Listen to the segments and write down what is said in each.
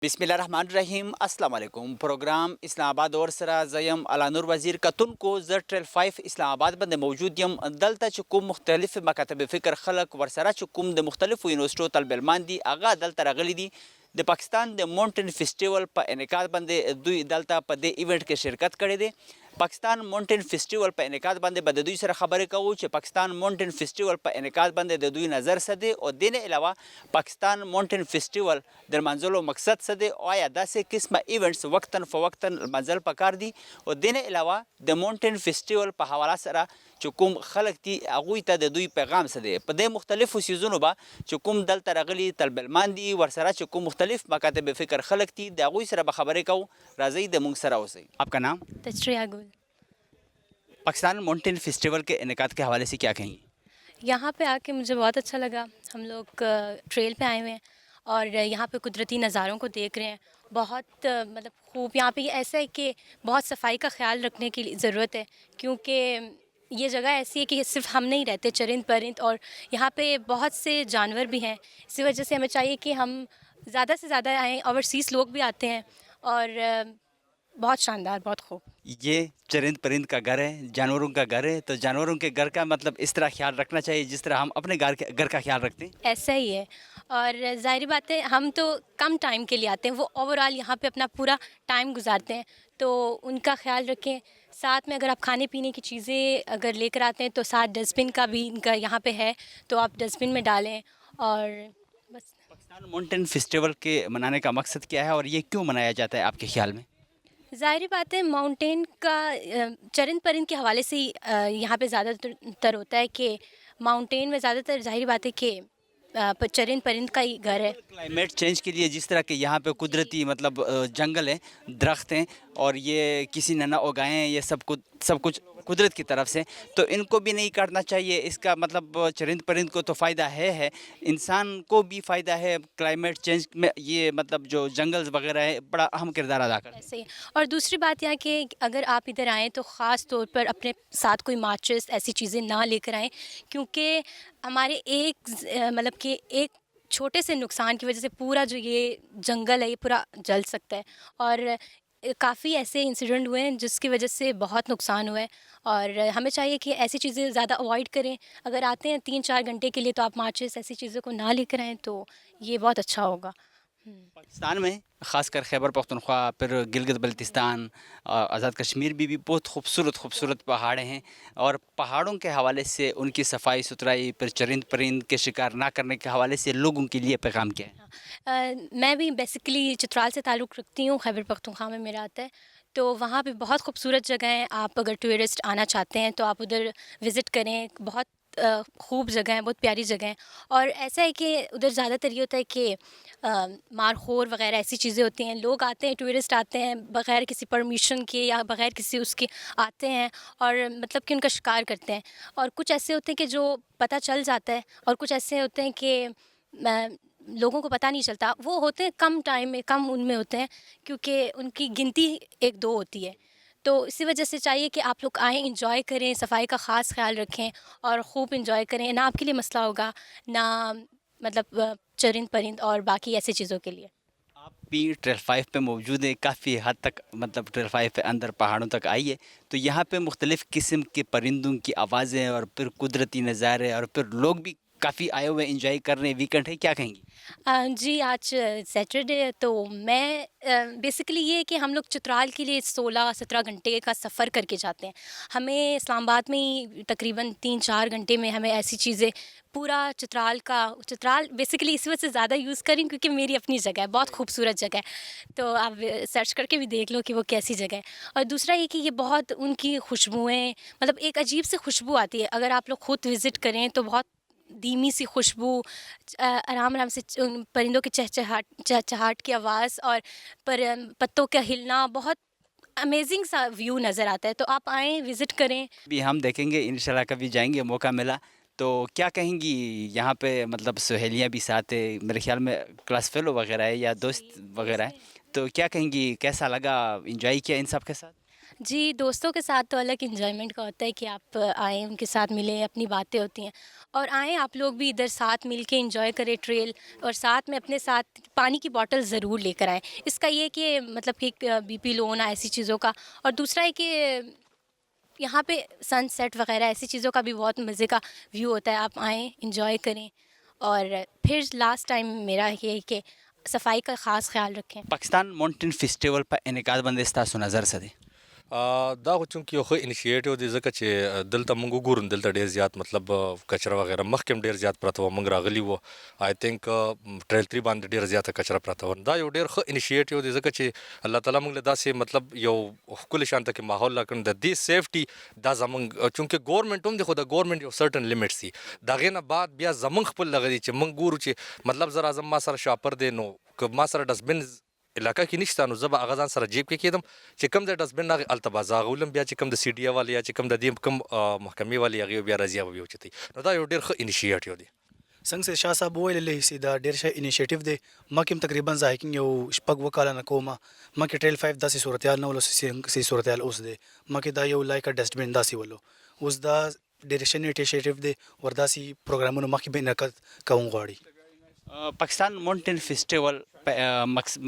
بسم الله الرحمن الرحیم. السلام علیکم. پروگرام اسلام آباد اور سره زیم علانور وزیر کتونکو زر ټریل 5 اسلام آباد باندې موجود یم. دلته چې کوم مختلف مکاتب فکر خلک ورسره چې کوم د مختلفو یونیورسيټو طالب علمان دي هغه دلته راغلي دي. د پاکستان د مونټین فیسټیوال په انعقاد باندې دوی دلته په دې ایونت کې شرکت کړی دی. پاکستان مونټین فیسټیوال په انعقاد باندې به د دوی سره خبرې کوو چې پاکستان مونټین فیسټیوال په انعقاد باندې د دوی نظر څه دی او دې نه علاوه پاکستان مونټین فیسټیوال د لمانځلو مقصد څه دی او آیا داسې قسمه ایونټس وقتاً فوقتاً لمانځل پکار دي او دې نه علاوه د مونټین فیسټیوال په حواله سره چې کوم خلک دي هغوی ته د دوی پیغام څه دی. په دې مختلفو څیزونو به چې کوم دلته راغلي طالب علمان دي ورسره چې کوم مختلف مکاتب فکر خلک دي د هغوی سره به خبرې کوو. راځئ د موږ سره اوسئ. آپ کا نام؟ تشریح گل. پاکستان مونٹین فیسٹیول کے انعقاد کے حوالے سے کیا کہیں گے؟ یہاں پہ آ کے مجھے بہت اچھا لگا. ہم لوگ ٹریل پہ آئے ہوئے ہیں اور یہاں پہ قدرتی نظاروں کو دیکھ رہے ہیں. بہت مطلب خوب. یہاں پہ ایسا ہے کہ بہت صفائی کا خیال رکھنے کی ضرورت ہے کیونکہ یہ جگہ ایسی ہے کہ صرف ہم نہیں رہتے, چرند پرند اور یہاں پہ بہت سے جانور بھی ہیں. اسی وجہ سے ہمیں چاہیے کہ ہم زیادہ سے زیادہ آئیں. اوورسیز لوگ بھی آتے ہیں اور بہت شاندار, بہت خوب. یہ چرند پرند کا گھر ہے, جانوروں کا گھر ہے, تو جانوروں کے گھر کا مطلب اس طرح خیال رکھنا چاہیے جس طرح ہم اپنے گھر کا خیال رکھتے ہیں. ایسا ہی ہے. اور ظاہری بات ہے ہم تو کم ٹائم کے لیے آتے ہیں, وہ اوور آل یہاں پہ اپنا پورا ٹائم گزارتے ہیں, تو ان کا خیال رکھیں. ساتھ میں اگر آپ کھانے پینے کی چیزیں اگر لے کر آتے ہیں تو ساتھ ڈسٹ بن کا بھی ان کا یہاں پہ ہے, تو آپ ڈسٹ بن میں ڈالیں. اور بس. پاکستان مونٹین فیسٹیول کے منانے کا مقصد کیا ہے اور یہ کیوں منایا جاتا ہے آپ کے خیال میں؟ ظاہری بات ہے ماؤنٹین کا چرند پرند کے حوالے سے ہی یہاں پہ زیادہ تر ہوتا ہے کہ ماؤنٹین میں زیادہ تر ظاہری بات ہے کہ چرند پرند کا ہی گھر ہے. کلائمیٹ چینج کے لیے جس طرح کہ یہاں پہ قدرتی مطلب جنگل ہیں, درخت ہیں, اور یہ کسی نے نہ اگائے ہیں, یہ سب کچھ قدرت کی طرف سے, تو ان کو بھی نہیں کاٹنا چاہیے. اس کا مطلب چرند پرند کو تو فائدہ ہے, انسان کو بھی فائدہ ہے. کلائمیٹ چینج میں یہ مطلب جو جنگل وغیرہ ہے بڑا اہم کردار ادا کرتا ہے. ایسے ہی. اور دوسری بات یہ کہ اگر آپ ادھر آئیں تو خاص طور پر اپنے ساتھ کوئی ماچس ایسی چیزیں نہ لے کر آئیں, کیونکہ ہمارے مطلب کہ ایک چھوٹے سے نقصان کی وجہ سے پورا جو یہ جنگل ہے یہ پورا جل سکتا ہے. اور کافی ایسے انسیڈنٹ ہوئے ہیں جس کی وجہ سے بہت نقصان ہوا ہے, اور ہمیں چاہیے کہ ایسی چیزیں زیادہ اوائڈ کریں. اگر آتے ہیں 3-4 گھنٹے کے لیے تو آپ ماچس ایسی چیزوں کو نہ لے کر آئیں تو یہ بہت اچھا ہوگا. پاکستان میں خاص کر خیبر پختونخوا, پھر گلگت بلتستان, آزاد کشمیر بھی بہت خوبصورت پہاڑیں ہیں, اور پہاڑوں کے حوالے سے ان کی صفائی ستھرائی, پھر چرند پرند کے شکار نہ کرنے کے حوالے سے لوگوں کے لیے پیغام کیا ہے؟ میں بھی بیسیکلی چترال سے تعلق رکھتی ہوں, خیبر پختونخوا میں میرا آتا ہے, تو وہاں پہ بہت خوبصورت جگہ ہیں. آپ اگر ٹورسٹ آنا چاہتے ہیں تو آپ ادھر وزٹ کریں. بہت خوب جگہ ہیں, بہت پیاری جگہ ہیں. اور ایسا ہے کہ ادھر زیادہ تر یہ ہوتا ہے کہ مارخور وغیرہ ایسی چیزیں ہوتی ہیں. لوگ آتے ہیں, ٹورسٹ آتے ہیں بغیر کسی پرمیشن کے یا بغیر کسی اس کے آتے ہیں اور مطلب کہ ان کا شکار کرتے ہیں. اور کچھ ایسے ہوتے ہیں کہ جو پتہ چل جاتا ہے, اور کچھ ایسے ہوتے ہیں کہ لوگوں کو پتہ نہیں چلتا. وہ ہوتے ہیں کم ٹائم میں, کم ان میں ہوتے ہیں, کیونکہ ان کی گنتی 1-2 ہوتی ہے. تو اسی وجہ سے چاہیے کہ آپ لوگ آئیں, انجوائے کریں, صفائی کا خاص خیال رکھیں اور خوب انجوائے کریں. نہ آپ کے لیے مسئلہ ہوگا, نہ مطلب چرند پرند اور باقی ایسی چیزوں کے لیے. آپ بھی ٹریل 5 پہ موجود ہیں, کافی حد تک مطلب ٹریل 5 پہ اندر پہاڑوں تک آئیے, تو یہاں پہ مختلف قسم کے پرندوں کی آوازیں اور پھر قدرتی نظارے, اور پھر لوگ بھی کافی آئے ہوئے انجوائے کر رہے ہیں. ویکنڈ ہے, کیا کہیں گی؟ جی آج سیٹرڈے ہے, تو میں بیسیکلی یہ ہے کہ ہم لوگ چترال کے لیے 16-17 گھنٹے کا سفر کر کے جاتے ہیں. ہمیں اسلام آباد میں ہی تقریباً 3-4 گھنٹے میں ہمیں ایسی چیزیں پورا چترال بیسیکلی اس وجہ سے زیادہ یوز کریں کیونکہ میری اپنی جگہ ہے, بہت خوبصورت جگہ ہے, تو آپ سرچ کر کے بھی دیکھ لو کہ وہ کیسی جگہ ہے. اور دوسرا یہ کہ یہ بہت ان کی خوشبوئیں, مطلب ایک عجیب سی خوشبو آتی ہے. اگر آپ لوگ خود وزٹ کریں تو بہت دھیمی سی خوشبو, آرام سے پرندوں کے چہچہاٹ کی آواز اور پتوں کا ہلنا, بہت امیزنگ سا ویو نظر آتا ہے. تو آپ آئیں, وزٹ کریں. بھی ہم دیکھیں گے انشاءاللہ, کبھی جائیں گے, موقع ملا تو. کیا کہیں گی یہاں پہ مطلب سہیلیاں بھی ساتھ ہے, میرے خیال میں کلاس فیلو وغیرہ ہے یا دوست وغیرہ ہے, تو کیا کہیں گی, کیسا لگا, انجوائے کیا ان سب کے ساتھ؟ جی دوستوں کے ساتھ تو الگ انجوائمنٹ کا ہوتا ہے کہ آپ آئیں ان کے ساتھ ملیں اپنی باتیں ہوتی ہیں اور آئیں آپ لوگ بھی ادھر ساتھ مل کے انجوائے کریں ٹریل اور ساتھ میں اپنے ساتھ پانی کی بوٹل ضرور لے کر آئیں. اس کا یہ کہ مطلب کہ بی پی لو ہونا ایسی چیزوں کا. اور دوسرا ہے کہ یہاں پہ سن سیٹ وغیرہ ایسی چیزوں کا بھی بہت مزے کا ویو ہوتا ہے. آپ آئیں انجوائے کریں. اور پھر لاسٹ ٹائم میرا یہ ہے کہ صفائی کا خاص خیال رکھیں. پاکستان مونټین فیسټیول په انعقاد باندې ستاسو نظر څه دی؟ دا خو چونکې یو ښه انیشیټیو دی ځکه چې دلته موږ وګورو دلته ډېر زیات مطلب کچره وغیره مخکې هم ډېر زیات پرته وه. موږ راغلي وو آی تھنک ټریل 3 باندې ډېره زیاته کچره پرته وه. دا یو ډېر ښه انیشیټیو دی ځکه چې الله تعالی موږ له داسې مطلب یو ښکلې شانته کې ماحول راکړ. د دې سیفټي دا زموږ چونکې ګورنمنټ هم دی خو د ګورنمنټ یو سرټن لیمټس دي. د هغې نه بعد بیا زموږ خپل دغه دی چې موږ ګورو چې مطلب زه راځم ما سره شاپر دی نو که ما سره ډسټبن علاقه کې نشته نو زه به هغه ځان سره جیب کې کېدم چې کوم ځای ډسټبن راغی هلته به زه هغه ولم. بیا چې کوم د سی ډي اے والې یا چې کوم د دې کوم محکمې والې هغې بیا راځي هغه به وچتوي. نو دا یو ډېر ښه انیشیټیو دی. څنګه چې شاه صاحب وویلې چې دا ډېر ښه انیشیټیو دی. مخکې هم تقریبا زه هایکنګ یو 6 کاله نه کومه. مخکې ټریل 5 داسې صورتحال نه ولو چې صورتحال اوس دی. مخکې دا یو لایکه ډسټبن داسې ولو. اوس دا ډېر ښه انیشیټیو دی ور داسې پروګرامونو مخکې به انعقاد کوم غواړي. پاکستان مونټین فیسټیول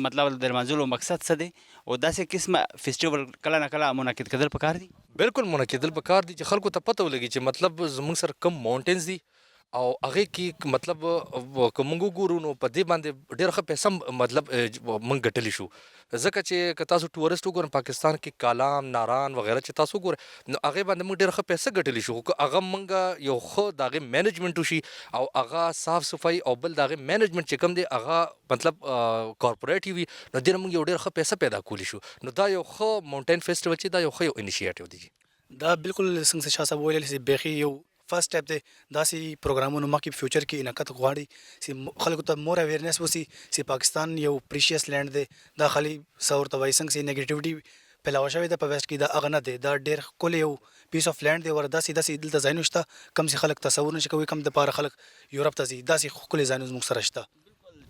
مطلب د لمانځلو مقصد څه دی او داسې قسمه فیسټیول کله نه کله منعقد کېدل پکار دي؟ بالکل منعقدل پکار دي چې خلکو ته پته ولګي چې مطلب زموږ سره کم ماونټینز دي او هغې کې مطلب که موږ وګورو نو په دې باندې ډېره ښه پیسه مطلب موږ ګټلی شو. ځکه چې که تاسو ټورسټ وګورئ پاکستان کې کالام ناران وغیره چې تاسو وګورئ نو هغې باندې موږ ډېره ښه پیسه ګټلی شو. خو که هغه موږ یو ښه د هغې مینجمنټ وشي او هغه صاف صفایي او بل د هغې مینجمنټ چې کوم دی هغه مطلب کارپوریټ وي نو دې نه موږ یو ډېره ښه پیسه پیدا کولی شو. نو دا یو ښه مونټین فیسټیول چې دا یو ښه یو انیشیټیو دی. دا بالکل څنګه چې شاه صاحب ویل چې بیخي یو فرست سټیپ دی. داسې پروګرامونو مخکې فیوچر کې انعقاد غواړي چې خلکو ته مور اویرنس وسي چې پاکستان یو پریشیس لینډ دی. دا خالي څه ورته وایي څنګه چې نیګیټیوټي پلاوه شوې ده په ویسټ کې دا هغه نه دی. دا ډېر ښکلی یو پیس اف لینډ دی. ور داسې داسې دلته ځایونه شته کوم چې خلک تصور نشي کوي کوم دپاره خلک یورپ ته ځي. داسې ښکلي ځایونه زموږ سره شته.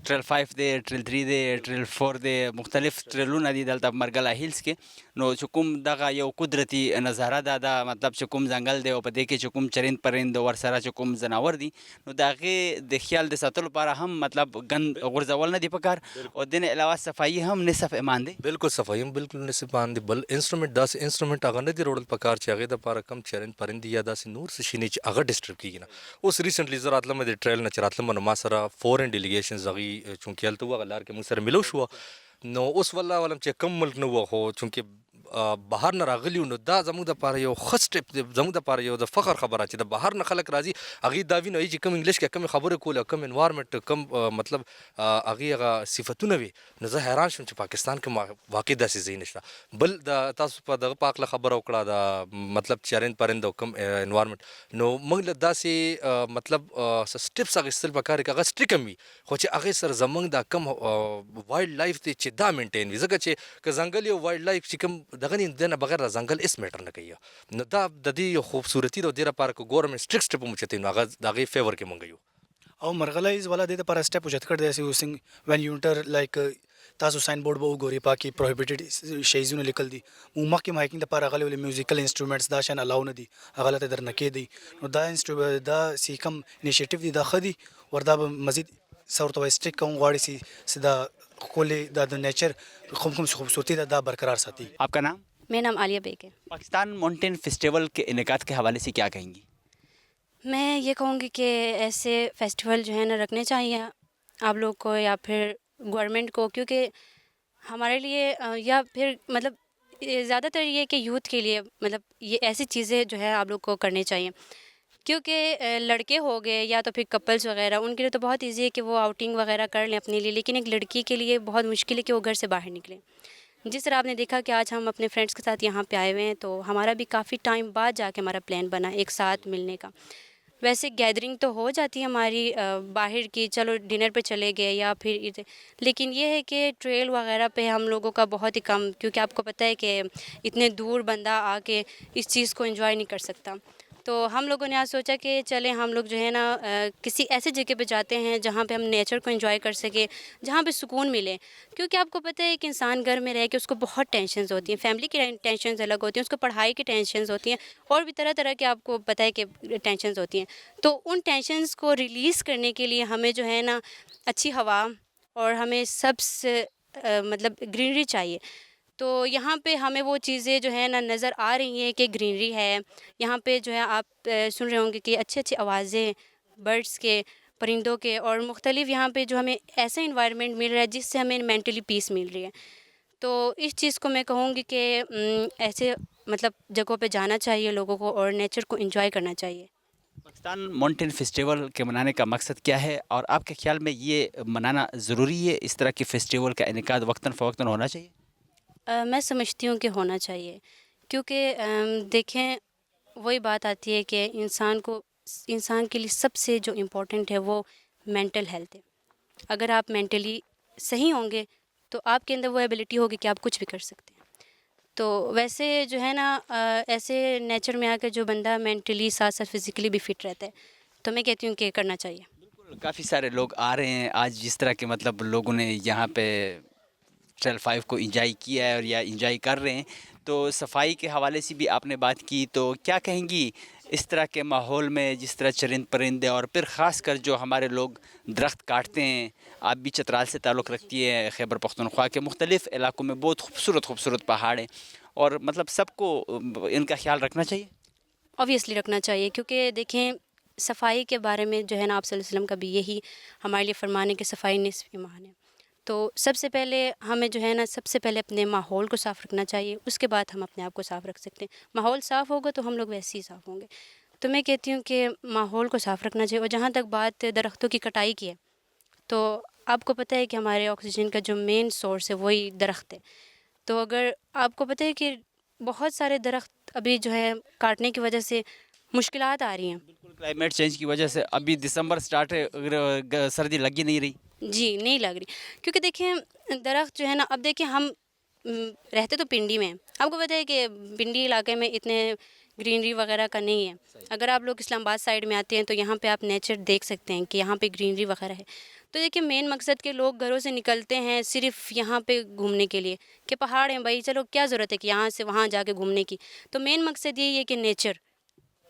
ټریل 5 دی، ټریل 3 دی، ټریل 4 دی، مختلف ټریلونه دي دلته په مرګله هیلز کې. نو چې کوم دغه یو قدرتي نظاره ده دا مطلب چې کوم ځنګل دی او په دې کې چې کوم چرند پرند ورسره چې کوم ځناور دي نو د هغې د خیال د ساتلو لپاره هم مطلب ګند غورځول نه دي پکار او د نه علاوه صفایي هم نصف ایمان دی. بالکل صفایي هم بالکل نصف ایمان دی. بل انسټرومنټ داسې انسټرومنټ هغه نه دي راوړل پکار چې هغې دپاره کم چرند پرند دي یا داسې نور څه شي نه چې هغه ډسټرب کېږي نه. اوس ریسنټلی زه راتلم د ټریل نه چې راتلم نو ما سره فورن ډیلیګیشنز هغوی چونکې هلته هغه لار کې موږ سره ملو شوه نو اوس والله علم چې کوم ملک نه وه خو چونکې بهر نه راغلي وو نو دا زموږ دپاره یو ښه سټیپ دی. زموږ دپاره یو د فخر خبره چې د بهر نه خلک راځي هغوی دا ویني چې کوم انګلیش کې کومې خبرې کولې او کوم انوایرمنټ کوم مطلب هغې هغه صفتونه وي نو زه حیران شوم چې پاکستان کې واقع داسې ځای نشته. بل د تاسو په دغه په هکله خبره وکړه د مطلب چرند پرند او کوم انوایرمنټ نو موږ له داسې مطلب سټیپس اخیستل پکار که هغه سټریک هم وي خو چې هغې سره زموږ دا کوم وایلډ لایف دی چې دا مینټین وي. ځکه چې که ځنګل یو وایلډ لایف چې کوم دغه نه بغیر د ځنګل هېڅ میټر نه کوي نو دا د دې یو خوبصورتي ده. دې لپاره که ګورنمنټ سټریک سټیپ هم اوچتوي نو هغه د هغې فیور کې مونږ یو. او مرغلایز والا دې دپاره سټیپ اوچت کړی دی چې وین یو انټر لایک تاسو ساین بورډ به وګورئ پاکې پروهیبیټډ شیزونه لیکل دي. مونږ مخکې هم هایکنګ دپاره راغلي ولې میوزیکل انسټرومنټس دا شیان الاو نه دي هغه هلته در نه کېدی. نو دا دا چې کوم انیشیټیو دی دا ښه دي. ور دا به مزید څه ورته وایي سټریک کوم غواړي چې دا ښکلې دا د نیچر کوم خوبصورتي ده دا برقرار ساتي. آپ کا نام؟ میرا نام عالیہ بیگ ہے. پاکستان مونٹین فیسٹیول کے انعقاد کے حوالے سے کیا کہیں گی؟ میں یہ کہوں گی کہ ایسے فیسٹیول جو ہے نا رکھنے چاہیے آپ لوگ کو یا پھر گورنمنٹ کو کیونکہ ہمارے لیے یا پھر مطلب زیادہ تر یہ کہ یوتھ کے لیے مطلب یہ ایسی چیزیں جو ہے آپ لوگ کو کرنی چاہیے. کیونکہ لڑکے ہو گئے یا تو پھر کپلس وغیرہ ان کے لیے تو بہت ایزی ہے کہ وہ آؤٹنگ وغیرہ کر لیں اپنے لیے لیکن ایک لڑکی کے لیے بہت مشکل ہے کہ وہ گھر سے باہر نکلیں. جس طرح آپ نے دیکھا کہ آج ہم اپنے فرینڈس کے ساتھ یہاں پہ آئے ہوئے ہیں تو ہمارا بھی کافی ٹائم بعد جا کے ہمارا پلان بنا ایک ساتھ ملنے کا. ویسے گیدرنگ تو ہو جاتی ہے ہماری باہر کی چلو ڈنر پہ چلے گئے یا پھر لیکن یہ ہے کہ ٹریل وغیرہ پہ ہم لوگوں کا بہت ہی کم کیونکہ آپ کو پتہ ہے کہ اتنے دور بندہ آ کے اس چیز کو انجوائے نہیں کر سکتا. تو ہم لوگوں نے آج سوچا کہ چلیں ہم لوگ جو ہے نا کسی ایسی جگہ پہ جاتے ہیں جہاں پہ ہم نیچر کو انجوائے کر سکیں، جہاں پہ سکون ملے، کیونکہ آپ کو پتہ ہے کہ انسان گھر میں رہ کے اس کو بہت ٹینشنز ہوتی ہیں، فیملی کی ٹینشنز الگ ہوتی ہیں، اس کو پڑھائی کی ٹینشنز ہوتی ہیں، اور بھی طرح طرح کے آپ کو پتہ ہے کہ ٹینشنز ہوتی ہیں. تو ان ٹینشنز کو ریلیز کرنے کے لیے ہمیں جو ہے نا اچھی ہوا اور ہمیں سب سے مطلب گرینری چاہیے. تو یہاں پہ ہمیں وہ چیزیں جو ہے نا نظر آ رہی ہیں کہ گرینری ہے. یہاں پہ جو ہے آپ سن رہے ہوں گے کہ اچھی اچھی آوازیں برڈس کے، پرندوں کے، اور مختلف یہاں پہ جو ہمیں ایسا انوائرمنٹ مل رہا ہے جس سے ہمیں مینٹلی پیس مل رہی ہے. تو اس چیز کو میں کہوں گی کہ ایسے مطلب جگہوں پہ جانا چاہیے لوگوں کو اور نیچر کو انجوائے کرنا چاہیے. پاکستان ماؤنٹین فیسٹیول کے منانے کا مقصد کیا ہے، اور آپ کے خیال میں یہ منانا ضروری ہے، اس طرح کے فیسٹیول کا انعقاد وقتاً فوقتاً ہونا چاہیے؟ میں سمجھتی ہوں کہ ہونا چاہیے، کیونکہ دیکھیں وہی بات آتی ہے کہ انسان کے لیے سب سے جو امپورٹنٹ ہے وہ مینٹل ہیلتھ ہے. اگر آپ مینٹلی صحیح ہوں گے تو آپ کے اندر وہ ایبلٹی ہوگی کہ آپ کچھ بھی کر سکتے ہیں. تو ویسے جو ہے نا ایسے نیچر میں آ کر جو بندہ مینٹلی ساتھ ساتھ فزیکلی بھی فٹ رہتا ہے، تو میں کہتی ہوں کہ کرنا چاہیے. کافی سارے لوگ آ رہے ہیں آج، جس طرح کے مطلب لوگوں نے یہاں پہ ٹریل 5 کو انجوائے کیا ہے اور یا انجوائے کر رہے ہیں، تو صفائی کے حوالے سے بھی آپ نے بات کی، تو کیا کہیں گی اس طرح کے ماحول میں جس طرح چرند پرندے اور پھر خاص کر جو ہمارے لوگ درخت کاٹتے ہیں؟ آپ بھی چترال سے تعلق رکھتی ہے، خیبر پختونخوا کے مختلف علاقوں میں بہت خوبصورت خوبصورت پہاڑ ہیں، اور مطلب سب کو ان کا خیال رکھنا چاہیے. اوبویسلی رکھنا چاہیے، کیونکہ دیکھیں صفائی کے بارے میں جو ہے نا آپ صلی اللہ علیہ وسلم کا بھی یہی ہمارے لیے فرمانے کہ صفائی نصف ایمان ہے. تو سب سے پہلے ہمیں جو ہے نا سب سے پہلے اپنے ماحول کو صاف رکھنا چاہیے، اس کے بعد ہم اپنے آپ کو صاف رکھ سکتے ہیں. ماحول صاف ہوگا تو ہم لوگ ویسے ہی صاف ہوں گے. تو میں کہتی ہوں کہ ماحول کو صاف رکھنا چاہیے. اور جہاں تک بات درختوں کی کٹائی کی ہے، تو آپ کو پتہ ہے کہ ہمارے آکسیجن کا جو مین سورس ہے وہی درخت ہے. تو اگر آپ کو پتہ ہے کہ بہت سارے درخت ابھی جو ہے کاٹنے کی وجہ سے مشکلات آ رہی ہیں. بالکل، کلائمیٹ چینج کی وجہ سے ابھی دسمبر سٹارٹ ہے، سردی لگی نہیں رہی. جی نہیں لگ رہی، کیونکہ دیکھیں درخت جو ہے نا، اب دیکھیں ہم رہتے تو پنڈی میں ہیں. آپ کو پتہ ہے کہ پنڈی علاقے میں اتنے گرینری وغیرہ کا نہیں ہے. اگر آپ لوگ اسلام آباد سائڈ میں آتے ہیں تو یہاں پہ آپ نیچر دیکھ سکتے ہیں کہ یہاں پہ گرینری وغیرہ ہے. تو دیکھیں مین مقصد کہ لوگ گھروں سے نکلتے ہیں صرف یہاں پہ گھومنے کے لیے کہ پہاڑ ہیں بھائی، چلو کیا ضرورت ہے کہ یہاں سے وہاں جا کے گھومنے کی. تو مین مقصد یہی ہے کہ نیچر،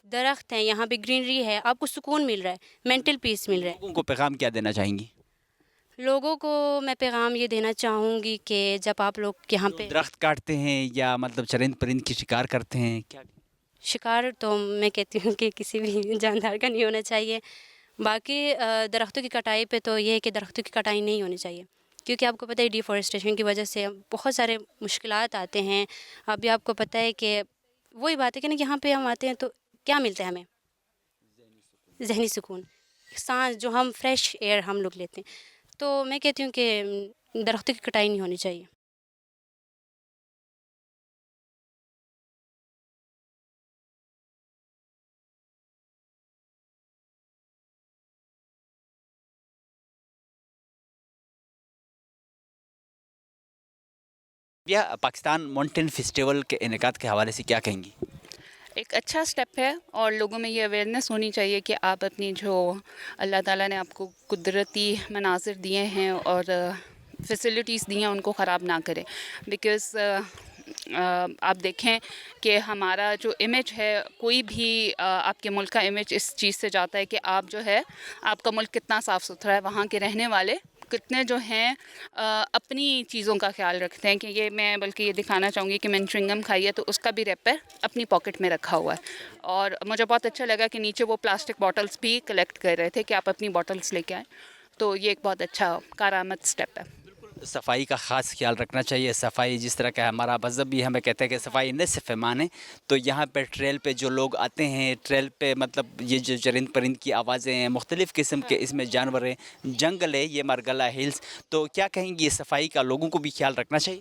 درخت ہیں، یہاں پہ گرینری ہے، آپ کو سکون مل رہا ہے، مینٹل پیس مل رہا ہے. لوگوں کو پیغام کیا دینا چاہیں گی؟ لوگوں کو میں پیغام یہ دینا چاہوں گی کہ جب آپ لوگ یہاں پہ درخت کاٹتے ہیں یا مطلب چرند پرند کی شکار کرتے ہیں، کیا شکار، تو میں کہتی ہوں کہ کسی بھی جاندار کا نہیں ہونا چاہیے. باقی درختوں کی کٹائی پہ تو یہ ہے کہ درختوں کی کٹائی نہیں ہونی چاہیے، کیونکہ آپ کو پتہ ہے ڈیفارسٹیشن کی وجہ سے بہت سارے مشکلات آتے ہیں. ابھی آپ کو پتہ ہے کہ وہی بات ہے کہ نا، یہاں پہ ہم آتے ہیں تو کیا ملتا ہے ہمیں؟ ذہنی سکون، سانس جو ہم فریش ایئر ہم لوگ لیتے ہیں. تو میں کہتی ہوں کہ درختوں کی کٹائی نہیں ہونی چاہیے. پاکستان ماؤنٹین فیسٹیول کے انعقاد کے حوالے سے کیا کہیں گی؟ ایک اچھا سٹیپ ہے، اور لوگوں میں یہ اویئرنیس ہونی چاہیے کہ آپ اپنی جو اللہ تعالیٰ نے آپ کو قدرتی مناظر دیے ہیں اور فیسلٹیز دی ہیں ان کو خراب نہ کریں. بیکاز آپ دیکھیں کہ ہمارا جو امیج ہے، کوئی بھی آپ کے ملک کا امیج اس چیز سے جاتا ہے کہ آپ جو ہے، آپ کا ملک کتنا صاف ستھرا ہے، وہاں کے رہنے والے کتنے جو ہیں اپنی چیزوں کا خیال رکھتے ہیں. کہ یہ میں بلکہ یہ دکھانا چاہوں گی کہ میں نے چوئنگم کھائی ہے تو اس کا بھی ریپر اپنی پاکٹ میں رکھا ہوا ہے. اور مجھے بہت اچھا لگا کہ نیچے وہ پلاسٹک باٹلز بھی کلیکٹ کر رہے تھے کہ آپ اپنی باٹلز لے کے آئیں. تو یہ ایک بہت اچھا کارآمد سٹیپ ہے. صفائی کا خاص خیال رکھنا چاہیے. صفائی جس طرح کا ہمارا مذہب بھی ہمیں کہتا ہے کہ صفائی نصف ایمان ہے. تو یہاں پہ ٹریل پہ جو لوگ آتے ہیں، ٹریل پہ مطلب یہ جو چرند پرند کی آوازیں ہیں، مختلف قسم کے اس میں جانور ہیں، جنگل ہے، یہ مرگلہ ہلز، تو کیا کہیں گی صفائی کا لوگوں کو بھی خیال رکھنا چاہیے؟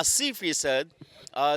80%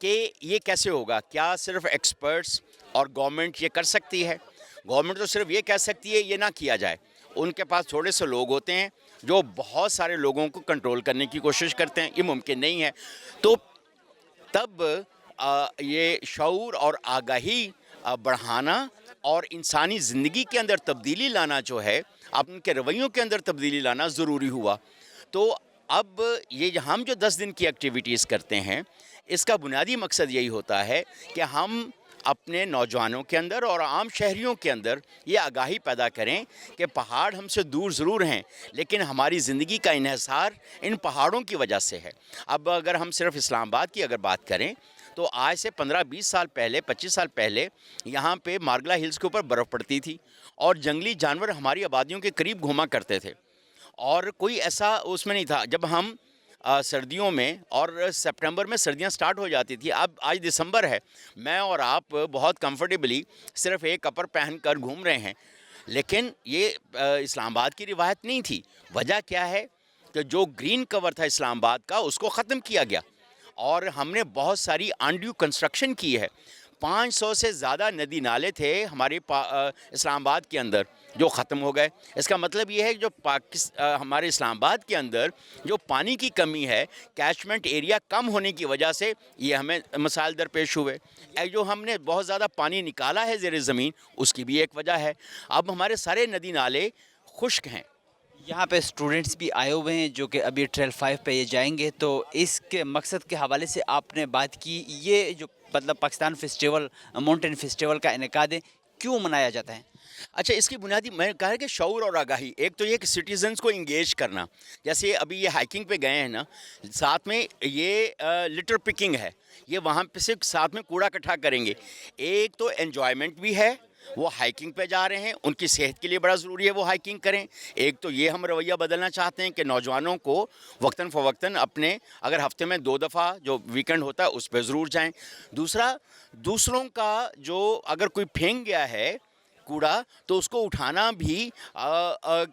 کہ یہ کیسے ہوگا. کیا صرف ایکسپرٹس اور گورنمنٹ یہ کر سکتی ہے؟ گورنمنٹ تو صرف یہ کہہ سکتی ہے یہ نہ کیا جائے. ان کے پاس تھوڑے سے لوگ ہوتے ہیں جو بہت سارے لوگوں کو کنٹرول کرنے کی کوشش کرتے ہیں. یہ ممکن نہیں ہے. تو تب یہ شعور اور آگاہی بڑھانا اور انسانی زندگی کے اندر تبدیلی لانا جو ہے، اب ان کے رویوں کے اندر تبدیلی لانا ضروری ہوا. تو اب یہ ہم جو 10 دن کی ایکٹیویٹیز کرتے ہیں، اس کا بنیادی مقصد یہی ہوتا ہے کہ ہم اپنے نوجوانوں کے اندر اور عام شہریوں کے اندر یہ آگاہی پیدا کریں کہ پہاڑ ہم سے دور ضرور ہیں، لیکن ہماری زندگی کا انحصار ان پہاڑوں کی وجہ سے ہے. اب اگر ہم صرف اسلام آباد کی اگر بات کریں تو آج سے 15-20 سال پہلے، 25 سال پہلے یہاں پہ مارگلا ہلز کے اوپر برف پڑتی تھی اور جنگلی جانور ہماری آبادیوں کے قریب گھوما کرتے تھے، اور کوئی ایسا اس میں نہیں تھا. جب ہم سردیوں میں اور سپٹمبر میں سردیاں سٹارٹ ہو جاتی تھی، اب آج دسمبر ہے، میں اور آپ بہت کمفرٹیبلی صرف ایک کپڑ پہن کر گھوم رہے ہیں. لیکن یہ اسلام آباد کی روایت نہیں تھی. وجہ کیا ہے کہ جو گرین کور تھا اسلام آباد کا، اس کو ختم کیا گیا اور ہم نے بہت ساری انڈیو کنسٹرکشن کی ہے. 500 سے زیادہ ندی نالے تھے ہمارے اسلام آباد کے اندر جو ختم ہو گئے. اس کا مطلب یہ ہے کہ جو ہمارے اسلام آباد کے اندر جو پانی کی کمی ہے، کیچمنٹ ایریا کم ہونے کی وجہ سے یہ ہمیں مسائل درپیش ہوئے. جو ہم نے بہت زیادہ پانی نکالا ہے زیر زمین، اس کی بھی ایک وجہ ہے. اب ہمارے سارے ندی نالے خشک ہیں. یہاں پہ اسٹوڈنٹس بھی آئے ہوئے ہیں جو کہ ابھی ٹریل 5 پہ یہ جائیں گے، تو اس کے مقصد کے حوالے سے آپ نے بات کی. یہ جو مطلب پاکستان فیسٹیول، ماؤنٹین فیسٹیول کا انعقاد ہے، کیوں منایا جاتا ہے؟ اچھا، اس کی بنیادی میں نے کہا کہ شعور اور آگاہی. ایک تو یہ کہ سٹیزنز کو انگیج کرنا. جیسے ابھی یہ ہائکنگ پہ گئے ہیں نا، ساتھ میں یہ لٹر پکنگ ہے، یہ وہاں پہ سے ساتھ میں کوڑا اکٹھا کریں گے. ایک تو انجوائمنٹ بھی ہے، وہ ہائکنگ پہ جا رہے ہیں، ان کی صحت کے لیے بڑا ضروری ہے وہ ہائکنگ کریں. ایک تو یہ ہم رویہ بدلنا چاہتے ہیں کہ نوجوانوں کو وقتاً فوقتاً اپنے اگر ہفتے میں 2 دفعہ جو ویکنڈ ہوتا ہے اس پہ ضرور جائیں. دوسرا، دوسروں کا جو اگر کوئی پھینک گیا ہے کوڑا تو اس کو اٹھانا بھی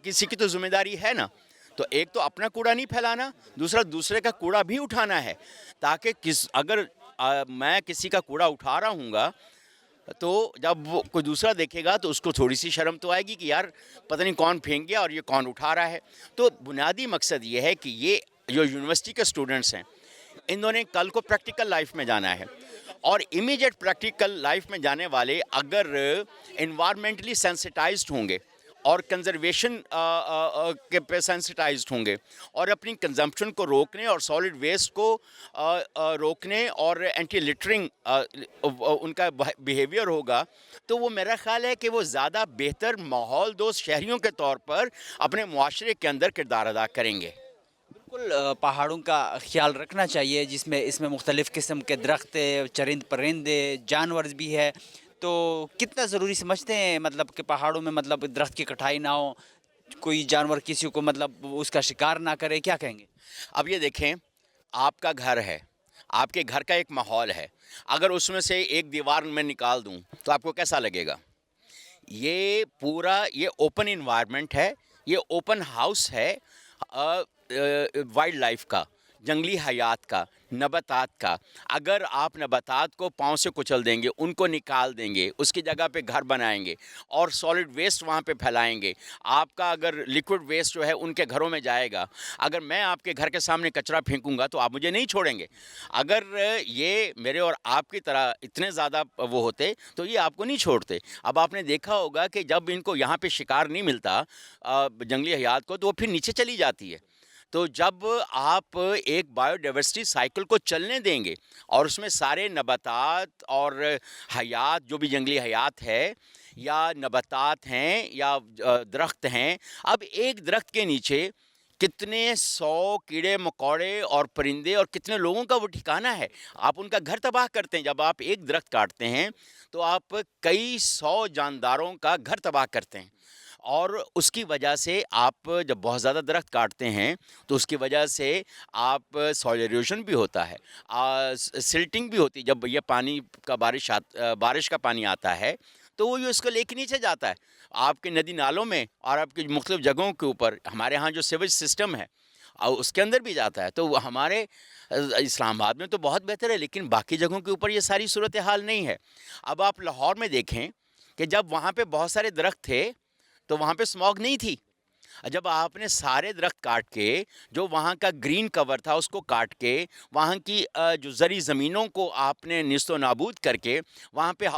کسی کی تو ذمہ داری ہے نا. تو ایک تو اپنا کوڑا نہیں پھیلانا، دوسرا دوسرے کا کوڑا بھی اٹھانا ہے، تاکہ اگر میں کسی کا کوڑا اٹھا رہا ہوں گا تو جب وہ کوئی دوسرا دیکھے گا تو اس کو تھوڑی سی شرم تو آئے گی کہ یار پتہ نہیں کون پھینک گیا اور یہ کون اٹھا رہا ہے. تو بنیادی مقصد یہ ہے کہ یہ جو یونیورسٹی کے اسٹوڈنٹس ہیں، انہوں نے کل کو پریکٹیکل لائف میں جانا ہے، اور امیجیٹ پریکٹیکل لائف میں جانے والے اگر انوائرمنٹلی سینسٹائزڈ ہوں گے اور کنزرویشن کے پہ سینسٹائزڈ ہوں گے اور اپنی کنزمپشن کو روکنے اور سالڈ ویسٹ کو روکنے اور اینٹی لٹرنگ ان کا بیہیویئر ہوگا، تو وہ میرا خیال ہے کہ وہ زیادہ بہتر ماحول دوست شہریوں کے طور پر اپنے معاشرے کے اندر کردار ادا کریں گے. بالکل پہاڑوں کا خیال رکھنا چاہیے، جس میں اس میں مختلف قسم کے درخت، چرند پرندے، جانور بھی ہے. تو کتنا ضروری سمجھتے ہیں مطلب کہ پہاڑوں میں مطلب درخت کی کٹائی نہ ہو، کوئی جانور کسی کو مطلب اس کا شکار نہ کرے، کیا کہیں گے؟ اب یہ دیکھیں، آپ کا گھر ہے، آپ کے گھر کا ایک ماحول ہے، اگر اس میں سے ایک دیوار میں نکال دوں تو آپ کو کیسا لگے گا؟ یہ پورا یہ اوپن انوائرمنٹ ہے، یہ اوپن ہاؤس ہے وائلڈ لائف کا، جنگلی حیات کا، نباتات کا. اگر آپ نباتات کو پاؤں سے کچل دیں گے، ان کو نکال دیں گے، اس کی جگہ پہ گھر بنائیں گے اور سالڈ ویسٹ وہاں پہ پھیلائیں گے، آپ کا اگر لیکوڈ ویسٹ جو ہے ان کے گھروں میں جائے گا، اگر میں آپ کے گھر کے سامنے کچرا پھینکوں گا تو آپ مجھے نہیں چھوڑیں گے. اگر یہ میرے اور آپ کی طرح اتنے زیادہ وہ ہوتے تو یہ آپ کو نہیں چھوڑتے. اب آپ نے دیکھا ہوگا کہ جب ان کو یہاں پہ شکار نہیں ملتا جنگلی حیات کو، تو وہ پھر نیچے چلی جاتی ہے. تو جب آپ ایک بایو ڈائیورسٹی سائیکل کو چلنے دیں گے اور اس میں سارے نباتات اور حیات جو بھی جنگلی حیات ہے یا نباتات ہیں یا درخت ہیں، اب ایک درخت کے نیچے کتنے 100 کیڑے مکوڑے اور پرندے اور کتنے لوگوں کا وہ ٹھکانہ ہے. آپ ان کا گھر تباہ کرتے ہیں. جب آپ ایک درخت کاٹتے ہیں تو آپ کئی 100 جانداروں کا گھر تباہ کرتے ہیں. اور اس کی وجہ سے آپ جب بہت زیادہ درخت کاٹتے ہیں تو اس کی وجہ سے آپ سوائل ایروژن بھی ہوتا ہے، سلٹنگ بھی ہوتی ہے. جب یہ پانی کا بارش کا پانی آتا ہے تو وہ اس کو لے کے نیچے جاتا ہے آپ کے ندی نالوں میں اور آپ کی مختلف جگہوں کے اوپر. ہمارے ہاں جو سیویج سسٹم ہے اور اس کے اندر بھی جاتا ہے. تو ہمارے اسلام آباد میں تو بہت بہتر ہے، لیکن باقی جگہوں کے اوپر یہ ساری صورتحال نہیں ہے. اب آپ لاہور میں دیکھیں کہ جب وہاں پہ بہت سارے درخت تھے تو وہاں پہ اسموگ نہیں تھی. جب آپ نے سارے درخت کاٹ کے جو وہاں کا گرین کور تھا اس کو کاٹ کے وہاں کی جو زرعی زمینوں کو آپ نے نیست و نابود کر کے وہاں پہ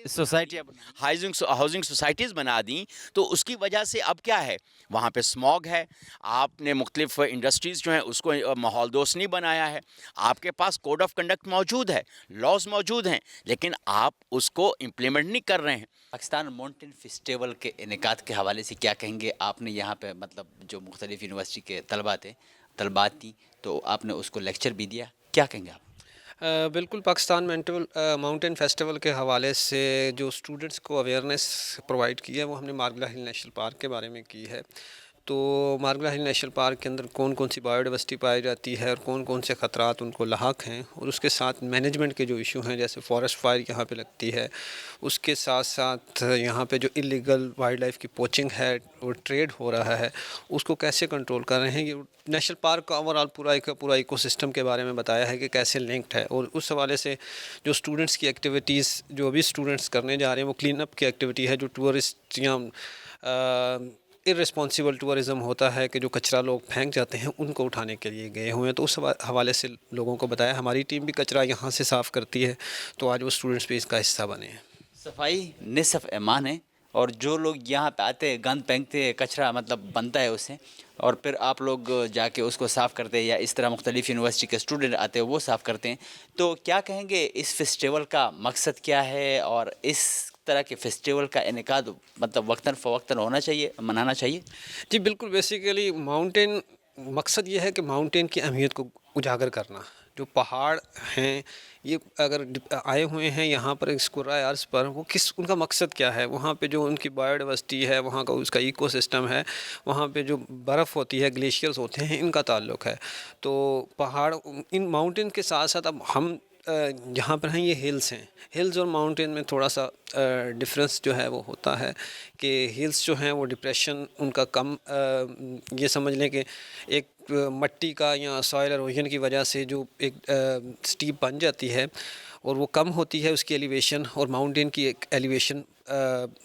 سوسائٹیاں ہاؤسنگ سوسائٹیز بنا دیں، تو اس کی وجہ سے اب کیا ہے، وہاں پہ اسموگ ہے. آپ نے مختلف انڈسٹریز جو ہیں اس کو ماحول دوست نہیں بنایا ہے. آپ کے پاس کوڈ آف کنڈکٹ موجود ہے، لاز موجود ہیں، لیکن آپ اس کو امپلیمنٹ نہیں کر رہے ہیں. پاکستان ماؤنٹین فیسٹیول کے انعقاد کے حوالے سے کیا کہیں گے؟ آپ نے یہاں پہ مطلب جو مختلف یونیورسٹی کے طلبات تھیں تو آپ نے اس کو لیکچر بھی دیا، کیا کہیں گے آپ؟ بالکل، پاکستان ماؤنٹین فیسٹیول کے حوالے سے جو اسٹوڈنٹس کو اویئرنیس پرووائڈ کی ہے وہ ہم نے مارگلا ہل نیشنل پارک کے بارے میں کی ہے. تو مارگلا ہل نیشنل پارک کے اندر کون کون سی بایو ڈائیورسٹی پائی جاتی ہے اور کون کون سے خطرات ان کو لاحق ہیں، اور اس کے ساتھ مینجمنٹ کے جو ایشو ہیں جیسے فارسٹ فائر یہاں پہ لگتی ہے، اس کے ساتھ ساتھ یہاں پہ جو اللیگل وائلڈ لائف کی پوچنگ ہے اور ٹریڈ ہو رہا ہے اس کو کیسے کنٹرول کر رہے ہیں. یہ نیشنل پارک کا اوور آل پورا ایکو سسٹم کے بارے میں بتایا ہے کہ کیسے لنکڈ ہے. اور اس حوالے سے جو اسٹوڈنٹس کی ایکٹیویٹیز جو ابھی اسٹوڈنٹس کرنے جا رہے ہیں وہ کلین اپ کی ایکٹیویٹی ہے. جو ٹورسٹ یا ارسپانسیبل ٹورزم ہوتا ہے کہ جو کچرا لوگ پھینک جاتے ہیں ان کو اٹھانے کے لیے گئے ہوئے ہیں، تو اس حوالے سے لوگوں کو بتایا. ہماری ٹیم بھی کچرا یہاں سے صاف کرتی ہے، تو آج وہ اسٹوڈنٹس بھی اس کا حصہ بنے ہیں. صفائی نصف ایمان ہے، اور جو لوگ یہاں پہ آتے ہیں گند پھینکتے ہیں، کچرا مطلب بنتا ہے اس سے، اور پھر آپ لوگ جا کے اس کو صاف کرتے ہیں، یا اس طرح مختلف یونیورسٹی کے اسٹوڈنٹ آتے ہیں وہ صاف کرتے ہیں. تو کیا کہیں گے اس فیسٹیول کا مقصد کیا ہے، اور اس طرح کے فیسٹیول کا انعقاد مطلب وقتاً فوقتاً ہونا چاہیے، منانا چاہیے؟ جی بالکل، بیسیکلی ماؤنٹین مقصد یہ ہے کہ ماؤنٹین کی اہمیت کو اجاگر کرنا. جو پہاڑ ہیں یہ اگر آئے ہوئے ہیں یہاں پر اس کرۂ ارض پر، وہ ان کا مقصد کیا ہے. وہاں پہ جو ان کی بایو ڈائیورسٹی ہے، وہاں کا اس کا ایکو سسٹم ہے، وہاں پہ جو برف ہوتی ہے، گلیشیئرز ہوتے ہیں، ان کا تعلق ہے. تو پہاڑ ان ماؤنٹین کے ساتھ ساتھ اب ہم جہاں پر ہیں یہ ہلز ہیں. ہلز اور ماؤنٹین میں تھوڑا سا ڈفرینس جو ہے وہ ہوتا ہے کہ ہلز جو ہیں وہ ڈپریشن ان کا کم، یہ سمجھ لیں کہ ایک مٹی کا یا سوائل ایروژن کی وجہ سے جو ایک سٹیپ بن جاتی ہے اور وہ کم ہوتی ہے اس کی ایلیویشن، اور ماؤنٹین کی ایک ایلیویشن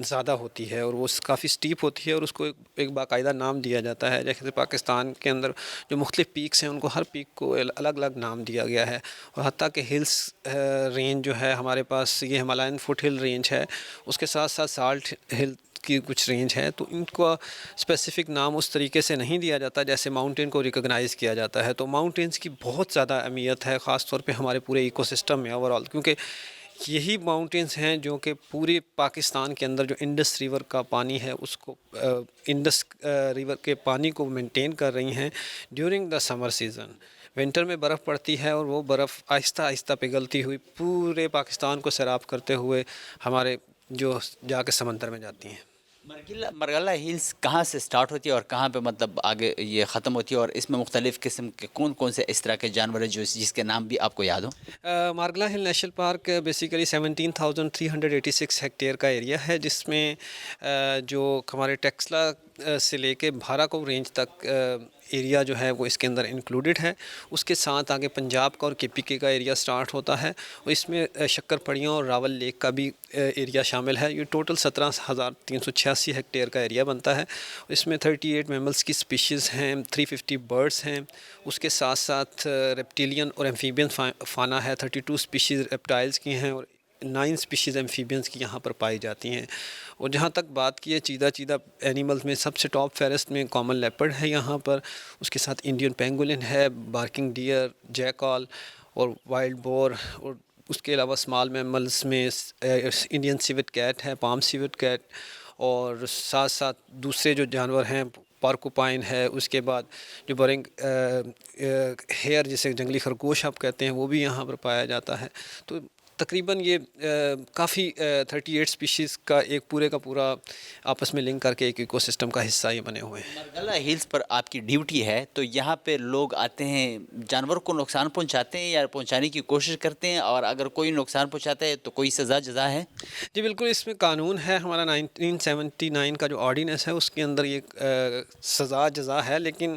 زیادہ ہوتی ہے اور وہ کافی سٹیپ ہوتی ہے، اور اس کو ایک باقاعدہ نام دیا جاتا ہے. جیسے پاکستان کے اندر جو مختلف پیکس ہیں ان کو ہر پیک کو الگ الگ نام دیا گیا ہے. اور حتیٰ کہ ہلس رینج جو ہے ہمارے پاس یہ ہمالین فٹ ہل رینج ہے، اس کے ساتھ ساتھ سالٹ ہل کی کچھ رینج ہے. تو ان کو اسپیسیفک نام اس طریقے سے نہیں دیا جاتا جیسے ماؤنٹین کو ریکگنائز کیا جاتا ہے. تو ماؤنٹینس کی بہت زیادہ اہمیت ہے، خاص طور پہ ہمارے پورے ایکو سسٹم میں اوور آل، کیونکہ یہی ماؤنٹینس ہیں جو کہ پورے پاکستان کے اندر جو انڈس ریور کا پانی ہے اس کو انڈس ریور کے پانی کو مینٹین کر رہی ہیں during the summer season. Winter میں برف پڑتی ہے اور وہ برف آہستہ آہستہ پگھلتی ہوئی پورے پاکستان کو سیراب کرتے ہوئے ہمارے جو جا کے سمندر میں جاتی ہیں. مرگلہ ہلز کہاں سے سٹارٹ ہوتی ہے اور کہاں پہ مطلب آگے یہ ختم ہوتی ہے، اور اس میں مختلف قسم کے کون کون سے اس طرح کے جانور ہیں جس کے نام بھی آپ کو یاد ہوں؟ مارگلا ہل نیشنل پارک بیسیکلی 17,386 ہیکٹیئر کا ایریا ہے، جس میں جو ہمارے ٹیکسلا سے لے کے بھاراکو رینج تک ایریا جو ہے وہ اس کے اندر انکلوڈڈ ہے. اس کے ساتھ آگے پنجاب کا اور کے پی کے کا ایریا سٹارٹ ہوتا ہے، اور اس میں شکر پڑیوں اور راول لیک کا بھی ایریا شامل ہے. یہ ٹوٹل 17,386 ہیکٹیئر کا ایریا بنتا ہے. اس میں 38 میملس کی سپیشیز ہیں، 350 برڈز ہیں. اس کے ساتھ ساتھ ریپٹیلین اور ایمفیبین فانا ہے، 32 سپیشیز ریپٹائلز کی ہیں اور 9 سپیشیز ایمفیبینس کی یہاں پر پائی جاتی ہیں. اور جہاں تک بات کی ہے چیدہ اینیملز میں سب سے ٹاپ فیرسٹ میں کامن لیپرڈ ہے یہاں پر. اس کے ساتھ انڈین پینگولن ہے، بارکنگ ڈیئر، جیکال اور وائلڈ بور. اور اس کے علاوہ اسمال میملز میں انڈین سیوٹ کیٹ ہے، پام سیوٹ کیٹ، اور ساتھ ساتھ دوسرے جو جانور ہیں پارکوپائن ہے. اس کے بعد جو برنگ ہیئر جسے جنگلی خرگوش آپ کہتے ہیں وہ بھی یہاں پر پایا جاتا ہے. تو تقریباً یہ کافی 38 سپیشیز کا ایک پورے کا پورا آپس میں لنک کر کے ایک ایکو سسٹم کا حصہ یہ بنے ہوئے ہیں. مرگلہ ہلز پر آپ کی ڈیوٹی ہے، تو یہاں پہ لوگ آتے ہیں جانور کو نقصان پہنچاتے ہیں یا پہنچانے کی کوشش کرتے ہیں، اور اگر کوئی نقصان پہنچاتا ہے تو کوئی سزا جزا ہے؟ جی بالکل، اس میں قانون ہے ہمارا 1979 کا جو آرڈیننس ہے اس کے اندر یہ سزا جزا ہے. لیکن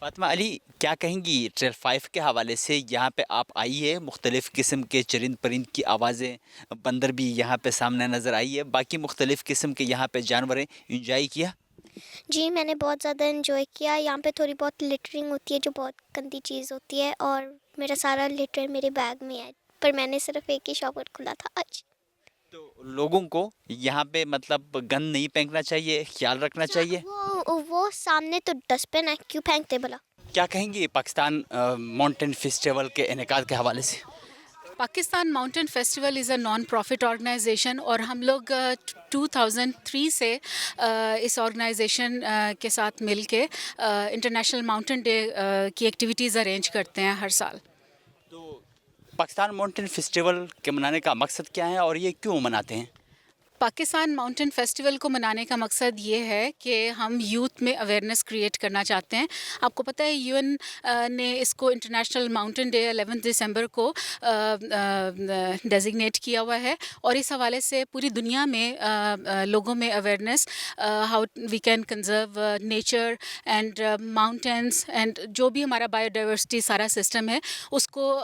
فاطمہ علی، کیا کہیں گی ٹریل 5 کے حوالے سے؟ یہاں پہ آپ آئی ہے، مختلف قسم کے چرند پرند کی آوازیں، بندر بھی یہاں پہ سامنے نظر آئی ہے، باقی مختلف قسم کے یہاں پہ جانوریں انجوائے کیا؟ جی میں نے بہت زیادہ انجوائے کیا. یہاں پہ تھوڑی بہت لٹرنگ ہوتی ہے جو بہت گندی چیز ہوتی ہے، اور میرا سارا لٹر میرے بیگ میں ہے، پر میں نے صرف ایک ہی شاور کھلا تھا آج. تو لوگوں کو یہاں پہ مطلب گند نہیں پھینکنا چاہیے، خیال رکھنا چاہیے. وہ سامنے تو ڈسٹ بن ہے، کیوں پھینکتے بلا؟ کیا کہیں گے پاکستان ماؤنٹین فیسٹیول کے انعقاد کے حوالے سے؟ پاکستان ماؤنٹین فیسٹیول از اے نان پروفٹ آرگنائزیشن، اور ہم لوگ 2003 سے اس آرگنائزیشن کے ساتھ مل کے انٹرنیشنل ماؤنٹین ڈے کی ایکٹیویٹیز ارینج کرتے ہیں ہر سال. تو پاکستان ماؤنٹین فیسٹیول کے منانے کا مقصد کیا ہے اور یہ کیوں مناتے ہیں؟ پاکستان ماؤنٹین فیسٹیول کو منانے کا مقصد یہ ہے کہ ہم یوتھ میں اویئرنیس کریٹ کرنا چاہتے ہیں. آپ کو پتہ ہے یو این نے اس کو انٹرنیشنل ماؤنٹین ڈے 11 دسمبر کو ڈیزگنیٹ کیا ہوا ہے، اور اس حوالے سے پوری دنیا میں لوگوں میں awareness how we can conserve nature and mountains and جو بھی ہمارا بایو ڈائیورسٹی سارا سسٹم ہے اس کو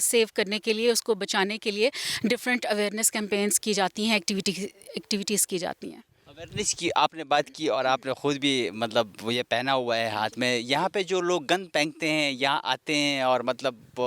سیو کرنے کے لیے، اس کو بچانے کے لیے ڈفرینٹ اویئرنیس کیمپینس کی جاتی ہیں، ایکٹیویٹیز کی جاتی ہیں. اویئرنیس کی آپ نے بات کی اور آپ نے خود بھی مطلب وہ یہ پہنا ہوا ہے ہاتھ میں. یہاں پہ جو لوگ گند پھینکتے ہیں یہاں آتے ہیں اور مطلب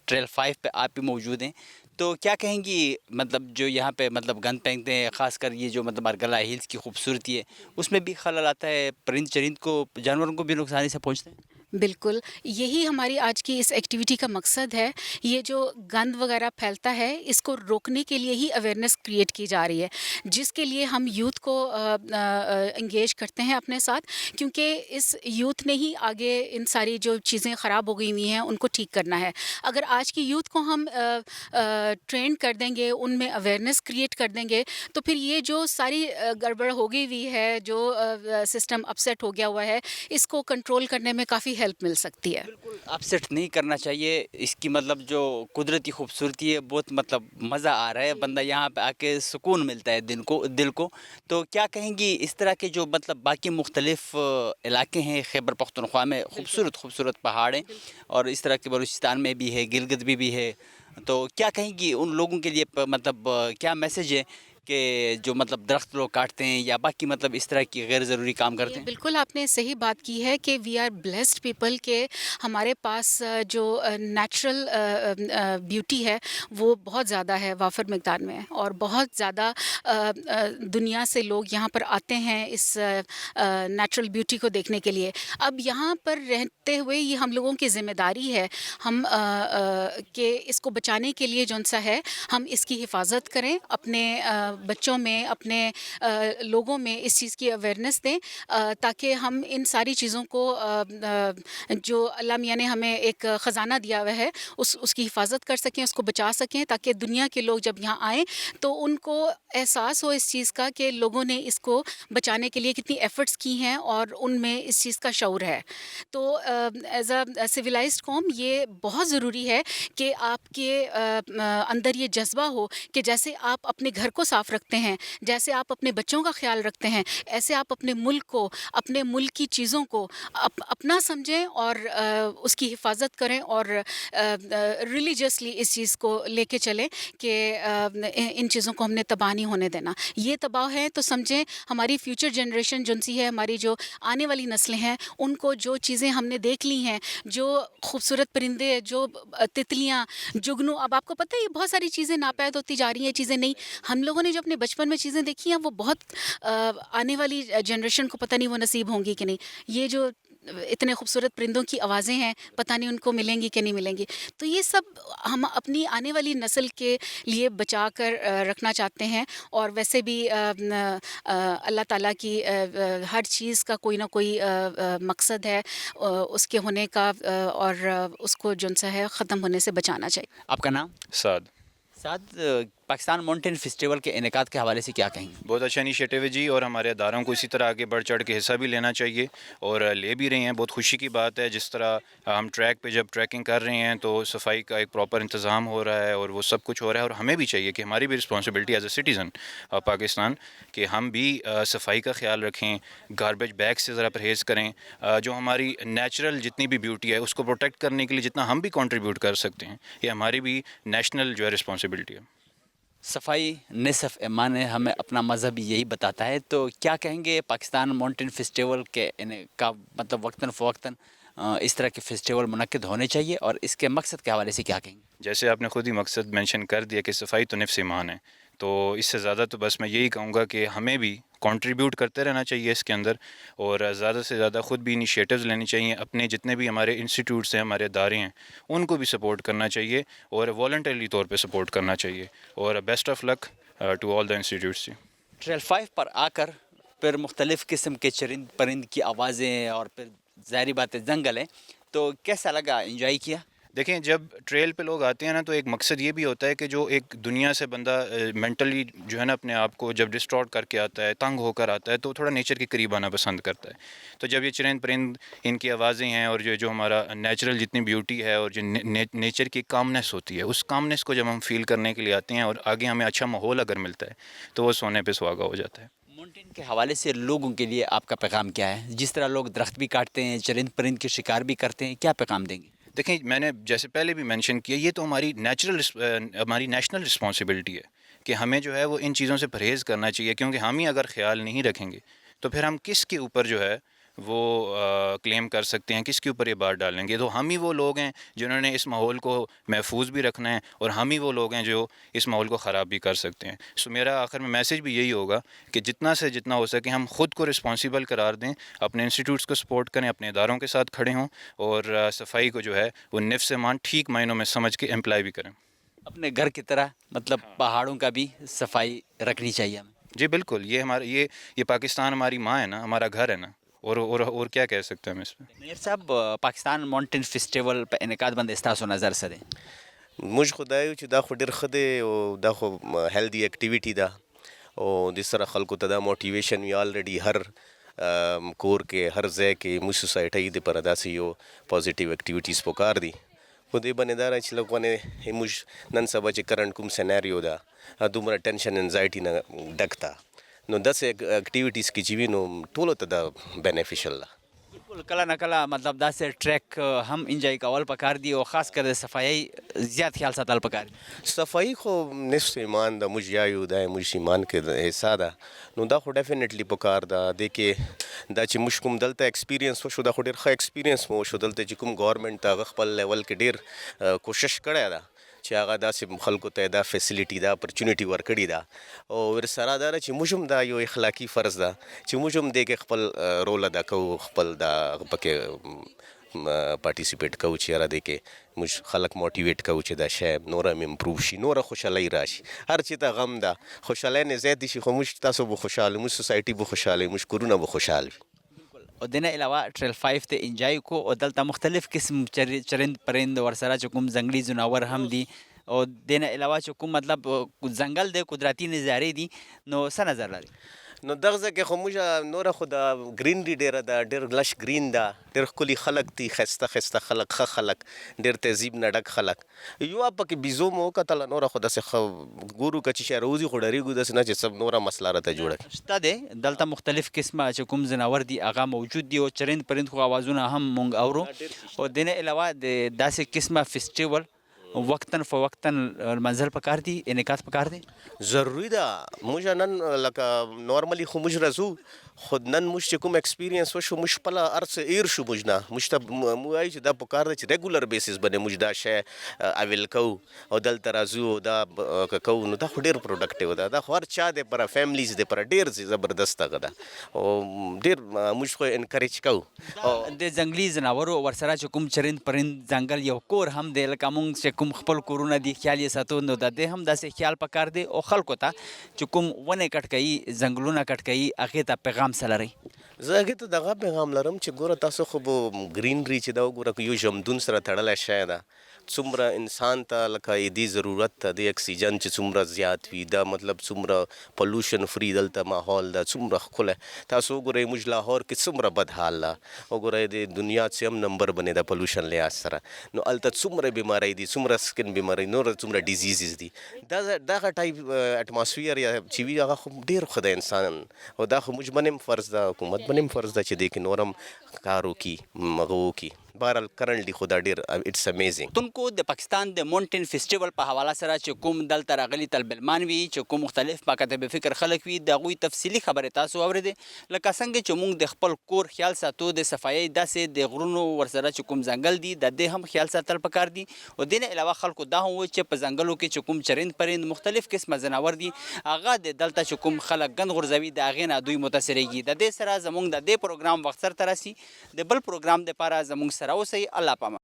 ٹریل 5 پہ آپ بھی موجود ہیں، تو کیا کہیں گی مطلب جو یہاں پہ مطلب گند پھینکتے ہیں، خاص کر یہ جو مطلب ارگلہ ہلز کی خوبصورتی ہے اس میں بھی خلل آتا ہے، پرند چرند کو، جانوروں کو بھی نقصانی سے پہنچتے ہیں؟ بالکل، یہی ہماری آج کی اس ایکٹیویٹی کا مقصد ہے. یہ جو گند وغیرہ پھیلتا ہے اس کو روکنے کے لیے ہی اویئرنیس کریٹ کی جا رہی ہے، جس کے لیے ہم یوتھ کو انگیج کرتے ہیں اپنے ساتھ، کیونکہ اس یوتھ نے ہی آگے ان ساری جو چیزیں خراب ہو گئی ہوئی ہیں ان کو ٹھیک کرنا ہے. اگر آج کی یوتھ کو ہم ٹرین کر دیں گے، ان میں اویئرنیس کریٹ کر دیں گے، تو پھر یہ جو ساری گڑبڑ ہو گئی ہوئی ہے، جو سسٹم اپسیٹ ہو گیا ہوا ہے، اس کو کنٹرول کرنے میں کافی ہیلپ مل سکتی ہے. بالکل اپ سیٹ نہیں کرنا چاہیے. اس کی مطلب جو قدرتی خوبصورتی ہے بہت مطلب مزہ آ رہا ہے، بندہ یہاں پہ آ کے سکون ملتا ہے دل کو. تو کیا کہیں گی اس طرح کے جو مطلب باقی مختلف علاقے ہیں خیبر پختونخوا میں، خوبصورت پہاڑ ہیں، اور اس طرح کے بلوچستان میں بھی ہے، گلگت بھی ہے، تو کیا کہیں گی ان لوگوں کے لیے مطلب کیا میسج ہے کہ جو مطلب درخت لوگ کاٹتے ہیں یا باقی مطلب اس طرح کی غیر ضروری کام کرتے ہیں؟ بالکل آپ نے صحیح بات کی ہے کہ وی آر بلیسڈ پیپل، کہ ہمارے پاس جو نیچرل بیوٹی ہے وہ بہت زیادہ ہے، وافر مقدار میں، اور بہت زیادہ دنیا سے لوگ یہاں پر آتے ہیں اس نیچرل بیوٹی کو دیکھنے کے لیے. اب یہاں پر رہتے ہوئے یہ ہم لوگوں کی ذمہ داری ہے ہم کہ اس کو بچانے کے لیے جون سا ہے ہم اس کی حفاظت کریں، اپنے بچوں میں، اپنے لوگوں میں اس چیز کی اویئرنیس دیں، تاکہ ہم ان ساری چیزوں کو جو اللہ میاں نے ہمیں ایک خزانہ دیا ہوا ہے اس کی حفاظت کر سکیں، اس کو بچا سکیں، تاکہ دنیا کے لوگ جب یہاں آئیں تو ان کو احساس ہو اس چیز کا کہ لوگوں نے اس کو بچانے کے لیے کتنی ایفرٹس کی ہیں اور ان میں اس چیز کا شعور ہے. تو ایز اے سویلائزڈ قوم یہ بہت ضروری ہے کہ آپ کے اندر یہ جذبہ ہو کہ جیسے آپ اپنے گھر کو صاف رکھتے ہیں، جیسے آپ اپنے بچوں کا خیال رکھتے ہیں، ایسے آپ اپنے ملک کو، اپنے ملک کی چیزوں کو اپنا سمجھیں اور اس کی حفاظت کریں، اور ریلیجیسلی اس چیز کو لے کے چلیں کہ ان چیزوں کو ہم نے تباہ نہیں ہونے دینا. یہ تباہ ہے تو سمجھیں ہماری فیوچر جنریشن جن سی ہے، ہماری جو آنے والی نسلیں ہیں، ان کو جو چیزیں ہم نے دیکھ لی ہیں، جو خوبصورت پرندے، جو تتلیاں، جگنو، اب آپ کو پتہ ہے یہ بہت ساری چیزیں ناپید ہوتی جا رہی ہیں، چیزیں نہیں. ہم لوگوں نے جو اپنے بچپن میں چیزیں دیکھی ہیں وہ بہت آنے والی جنریشن کو پتہ نہیں وہ نصیب ہوں گی کہ نہیں. یہ جو اتنے خوبصورت پرندوں کی آوازیں ہیں پتہ نہیں ان کو ملیں گی کہ نہیں ملیں گی. تو یہ سب ہم اپنی آنے والی نسل کے لیے بچا کر رکھنا چاہتے ہیں. اور ویسے بھی اللہ تعالیٰ کی ہر چیز کا کوئی نہ کوئی مقصد ہے اس کے ہونے کا، اور اس کو جن سا ہے ختم ہونے سے بچانا چاہیے. آپ کا نام؟ سعد. سعد، پاکستان ماؤنٹین فیسٹیول کے انعقاد کے حوالے سے کیا کہیں گے؟ بہت اچھا انیشیٹو ہے جی، اور ہمارے اداروں کو اسی طرح آگے بڑھ چڑھ کے حصہ بھی لینا چاہیے اور لے بھی رہے ہیں. بہت خوشی کی بات ہے جس طرح ہم ٹریک پہ جب ٹریکنگ کر رہے ہیں تو صفائی کا ایک پراپر انتظام ہو رہا ہے اور وہ سب کچھ ہو رہا ہے. اور ہمیں بھی چاہیے کہ ہماری بھی responsibility as a citizen Pakistan کہ ہم بھی صفائی کا خیال رکھیں، گاربیج بیگ سے ذرا پرہیز کریں. جو ہماری نیچرل جتنی بھی بیوٹی ہے اس کو پروٹیکٹ کرنے کے لیے جتنا ہم بھی کنٹریبیوٹ کر سکتے ہیں، یہ ہماری بھی نیشنل جو ہے رسپانسبلٹی ہے. صفائی نصف ایمان ہے، ہمیں اپنا مذہب یہی بتاتا ہے. تو کیا کہیں گے پاکستان ماؤنٹین فیسٹیول کے کا مطلب وقتاً فوقتاً اس طرح کے فیسٹیول منعقد ہونے چاہیے اور اس کے مقصد کے حوالے سے کیا کہیں گے؟ جیسے آپ نے خود ہی مقصد مینشن کر دیا کہ صفائی تو نفس ایمان ہے، تو اس سے زیادہ تو بس میں یہی کہوں گا کہ ہمیں بھی کنٹریبیوٹ کرتے رہنا چاہیے اس کے اندر، اور زیادہ سے زیادہ خود بھی انیشیٹوز لینی چاہیے. اپنے جتنے بھی ہمارے انسٹیٹیوٹس ہیں، ہمارے ادارے ہیں، ان کو بھی سپورٹ کرنا چاہیے اور والنٹریلی طور پہ سپورٹ کرنا چاہیے. اور best of luck to all the institutes. Trail 5 پر آ کر پھر مختلف قسم کے چرند پرند کی آوازیں اور پھر ظاہری بات ہے جنگل ہے، تو کیسا لگا؟ انجوائے کیا؟ دیکھیں، جب ٹریل پہ لوگ آتے ہیں نا تو ایک مقصد یہ بھی ہوتا ہے کہ جو ایک دنیا سے بندہ مینٹلی جو ہے نا اپنے آپ کو جب ڈسٹارٹ کر کے آتا ہے، تنگ ہو کر آتا ہے، تو تھوڑا نیچر کے قریب آنا پسند کرتا ہے. تو جب یہ چرند پرند ان کی آوازیں ہیں اور جو ہمارا نیچرل جتنی بیوٹی ہے اور جو نیچر کی کامنس ہوتی ہے، اس کامنس کو جب ہم فیل کرنے کے لیے آتے ہیں اور آگے ہمیں اچھا ماحول اگر ملتا ہے تو وہ سونے پہ سہاگا ہو جاتا ہے. ماؤنٹین کے حوالے سے لوگوں کے لیے آپ کا پیغام کیا ہے؟ جس طرح لوگ درخت بھی کاٹتے ہیں، چرند پرند کے شکار بھی کرتے ہیں، کیا پیغام دیں گے؟ دیکھیں، میں نے جیسے پہلے بھی مینشن کیا، یہ تو ہماری ہماری نیشنل رسپانسبلٹی ہے کہ ہمیں جو ہے وہ ان چیزوں سے پرہیز کرنا چاہیے، کیونکہ ہم ہی اگر خیال نہیں رکھیں گے تو پھر ہم کس کے اوپر جو ہے وہ کلیم کر سکتے ہیں، کس کے اوپر یہ بات ڈالیں گے؟ تو ہم ہی وہ لوگ ہیں جنہوں نے اس ماحول کو محفوظ بھی رکھنا ہے اور ہم ہی وہ لوگ ہیں جو اس ماحول کو خراب بھی کر سکتے ہیں. سو میرا آخر میں میسیج بھی یہی ہوگا کہ جتنا سے جتنا ہو سکے ہم خود کو رسپانسیبل قرار دیں، اپنے انسٹیٹیوٹس کو سپورٹ کریں، اپنے اداروں کے ساتھ کھڑے ہوں اور صفائی کو جو ہے وہ نفس ایمان ٹھیک معنوں میں سمجھ کے امپلائی بھی کریں. اپنے گھر کی طرح مطلب پہاڑوں کا بھی صفائی رکھنی چاہیے ہمیں. جی بالکل، یہ ہمارا یہ پاکستان ہماری ماں ہے نا، ہمارا گھر ہے نا، اور کیا کہہ سکتے ہیں ہم اس پہ. منیر صاحب، پاکستان ماؤنٹین فیسٹیول په انعقاد باندې ستاسو نظر څه دی؟ موږ خو دا یو چې دا خو ډېر ښه دی او دا خو هیلدي اکټیویټي ده او د سره خلکو ته دا موټیویشن وي. آلریډي هر کور کې هر ځای کې موږ سوسایټۍ دپاره داسې یو پازیټیو اکټیویټیز پکار دي. خو دې باندې دا را چې لږ باندې موږ نن سبا چې کرنټ کوم سیناریو ده دومره ټینشن انزایټي نه ډک ده، نو داسې اکټیویټیز کې چې وي نو ټولو ته دا بینیفیشل ده. بالکل، کله نه کله مطلب داسې ټریک هم انجوای کول پکار دي او خاص کر د صفایي زیات خیال ساتل پکار دي. صفائی خو نصف ایمان ده، موږ یایو دا موږ ایمان کې د حصہ ده، نو دا خو ډیفینیټلی پکار ده. دې کې دا چې موږ کوم دلته ایکسپیرینس وشو دا خو ډېر ښه ایکسپیرینس مو وشو. دلته چې کوم ګورنمنټ هغه خپل لیول کې ډېر کوشش کړی ده چې هغه داسې خلکو ته دا فیسیلیټي دا اپرچونیټي ورکړې ده، او ورسره دا چې موږ هم دا یو اخلاقي فرض ده چې موږ هم دې کې خپل رول ادا کوو، خپل دا پکې پارټیسپیټ کوو چې یاره دې کې موږ خلک موټیویټ کوو چې دا شی نوره هم امپروو شي، نوره خوشحالۍ راشي. هر چې ته غم ده خوشحالۍ نه زیاتې شي، خو موږ تاسو به خوشحاله، موږ سوسایټي به خوشحاله، موږ کورونه به خوشحال وي. او دنه علاوه ټریل 5 ته انجوای کو او دلته مختلف قسم چرند پرند ورسره چې کوم ځنګلي ځناور هم دي او دنه علاوه چې کوم مطلب ځنګل د قدرتي نظارې دي، نو څه نظر لري؟ نو دغه ځای کې خو موږ نوره خو د ګرینري ډېره ده، ډېر لش ګرین ده، ډېر ښکلي خلک دي، ښایسته ښایسته خلک، ښه خلک، ډېر تهذیب نه ډک خلک. یوه پکې بیزو مو وکتله، نوره خو داسې ښه ګورو که چې شی راوځي خو ډارېږو داسې نه چې سب نوره مسله راته جوړه کړي. شته دی دلته مختلف قسمه چې کوم ځناور دي هغه موجود دي او چرند پرند خو آوازونه هم مونږ اورو. او دنه علاوه د داسې قسمه فیسټیول وقتاً فوقتاً منزل پکار دي، انعکاس پکار دي. ضروري ده. موږ نن لکه نارملی خو موږ راځو، خو نن موږ چې کوم ایکسپیرینس وشو موږ خپله هر څه ایر شو. موږ نه موږ ته موږ وایو چې دا پکار ده چې ریګولر بیسس باندې موږ دا شی اویل کوو او دلته راځو دا کوو، نو دا خو ډېر پروډکټیو ده. دا خو هر چا دپاره، فیملیز دپاره ډېر زبردست هغه ده او ډېر موږ خو انکریج کوو. د ځنګلي ځناورو ورسره چې کوم چرند پرند ځنګل یو کور هم دی، لکه مونږ چې کوم خپل کورونه دي خیال یې ساتو، نو د دې هم داسې خیال پکار دی او خلکو ته چې کوم ونې کټ کوي، ځنګلونه کټ کوي، هغې ته پیغام څه لرئ؟ زه هغې ته دغه پیغام لرم چې ګوره تاسو خو به ګرینري چې دا وګوره یو ژمدون سره تړلی شی ده څومره انسان ته لکه دې ضرورت ته د اکسیجن چې څومره زیات وي دا مطلب څومره پلوشن فری دلته ماحول ده څومره ښکلی تاسو وګورئ موږ لاهور کې څومره بد حال ده وګورئ د دنیا څیم نمبر باندې د پلوشن لحاظ سره نو هلته څومره بیماری دي څومره سکن بیماری نور څومره ډیزیزز دي دغه ټایپ اټماسفیر یا چې وي هغه خو ډېر ښه ده انسان او دا خو موږ باندې هم فرض ده حکومت باندې هم فرض ده چې دې کې نور هم کار وکړي هغه وکړي بهرحال کرنټلی خو دا ډېر اټس امیزینګ تونکو د پاکستان د مونټین فیسټیول په حواله سره چې کوم دلته راغلي طالبان وي چې کوم مختلف مکاتب فکر خلک وي د هغوی تفصیلي خبرې تاسو اورېدې لکه څنګه چې موږ د خپل کور خیال ساتو د صفایۍ داسې د غرونو ورسره چې کوم ځنګل دي د دې هم خیال ساتل پکار دي او دې نه علاوه خلکو دا هم وایي چې په ځنګلو کې چې کوم چرند پرند مختلف قسمه ځناور دي هغه د دلته چې کوم خلک ګند غورځوي د هغې نه دوی متاثرېږي د دې سره زموږ د دې پروګرام وخت سرته راسي د بل پروګرام دپاره زموږ سره اوسئ الله پامان